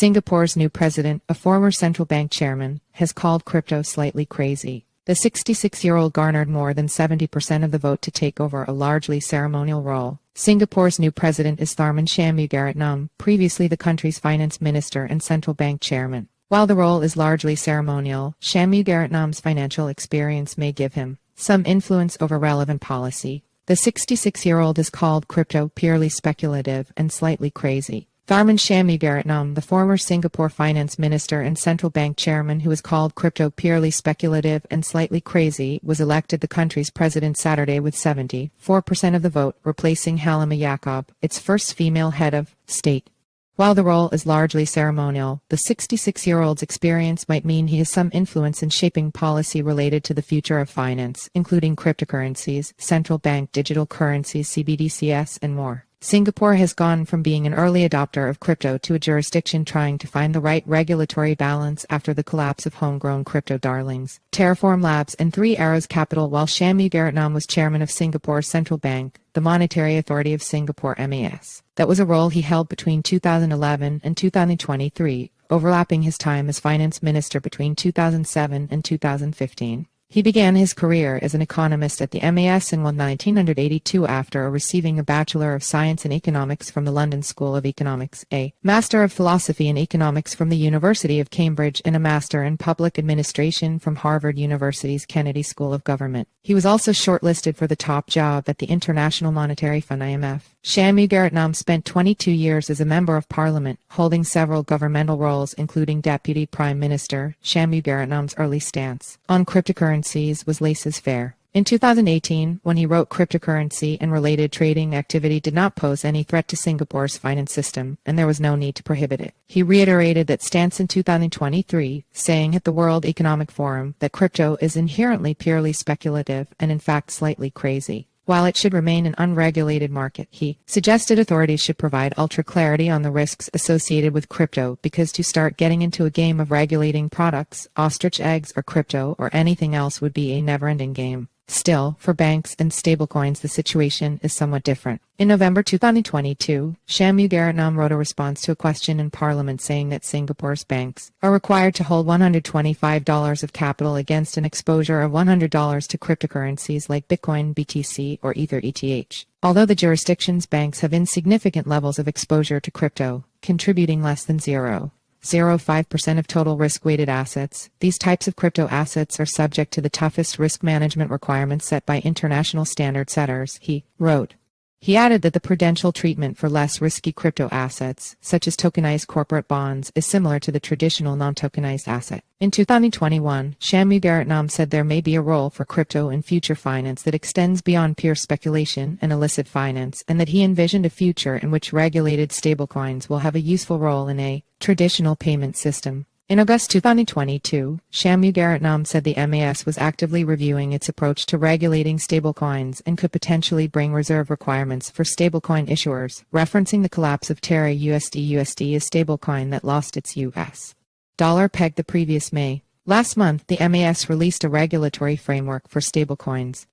Singapore's new president, a former central bank chairman, has called crypto slightly crazy. The 66-year-old garnered more than 70% of the vote to take over a largely ceremonial role. Singapore's new president is Tharman Shanmugaratnam, previously the country's finance minister and central bank chairman. While the role is largely ceremonial, Shanmugaratnam's financial experience may give him some influence over relevant policy. The 66-year-old is called crypto purely speculative and slightly crazy. Tharman Shanmugaratnam, the former Singapore finance minister and central bank chairman who is called crypto purely speculative and slightly crazy, was elected the country's president Saturday with 74% of the vote, replacing Halimah Yacob, its first female head of state. While the role is largely ceremonial, the 66-year-old's experience might mean he has some influence in shaping policy related to the future of finance, including cryptocurrencies, central bank digital currencies CBDCs, and more. Singapore has gone from being an early adopter of crypto to a jurisdiction trying to find the right regulatory balance after the collapse of homegrown crypto darlings, Terraform Labs and Three Arrows Capital. While Shanmugaratnam was chairman of Singapore's central bank, the Monetary Authority of Singapore (MAS). That was a role he held between 2011 and 2023, overlapping his time as finance minister between 2007 and 2015. He began his career as an economist at the MAS in 1982 after receiving a Bachelor of Science in Economics from the London School of Economics, a Master of Philosophy in Economics from the University of Cambridge, and a Master in Public Administration from Harvard University's Kennedy School of Government. He was also shortlisted for the top job at the International Monetary Fund (IMF). Shanmugaratnam spent 22 years as a Member of Parliament, holding several governmental roles including Deputy Prime Minister. Shanmugaratnam's early stance on cryptocurrencies was laissez-faire. In 2018, when he wrote cryptocurrency and related trading activity did not pose any threat to Singapore's finance system, and there was no need to prohibit it. He reiterated that stance in 2023, saying at the World Economic Forum that crypto is inherently purely speculative and in fact slightly crazy. While it should remain an unregulated market, he suggested authorities should provide ultra clarity on the risks associated with crypto, because to start getting into a game of regulating products, ostrich eggs or crypto or anything else would be a never-ending game. Still, for banks and stablecoins the situation is somewhat different. In November 2022, Shanmugaratnam wrote a response to a question in Parliament saying that Singapore's banks are required to hold $125 of capital against an exposure of $100 to cryptocurrencies like Bitcoin, BTC, or Ether ETH. Although the jurisdiction's banks have insignificant levels of exposure to crypto, contributing less than 0.05% of total risk-weighted assets, these types of crypto assets are subject to the toughest risk management requirements set by international standard setters, he wrote. He added that the prudential treatment for less risky crypto assets, such as tokenized corporate bonds, is similar to the traditional non-tokenized asset. In 2021, Shanmugaratnam said there may be a role for crypto in future finance that extends beyond pure speculation and illicit finance, and that he envisioned a future in which regulated stablecoins will have a useful role in a traditional payment system. In August 2022, Shanmugaratnam said the MAS was actively reviewing its approach to regulating stablecoins and could potentially bring reserve requirements for stablecoin issuers, referencing the collapse of Terra USD. USD is stablecoin that lost its US dollar peg the previous May. Last month, the MAS released a regulatory framework for stablecoins.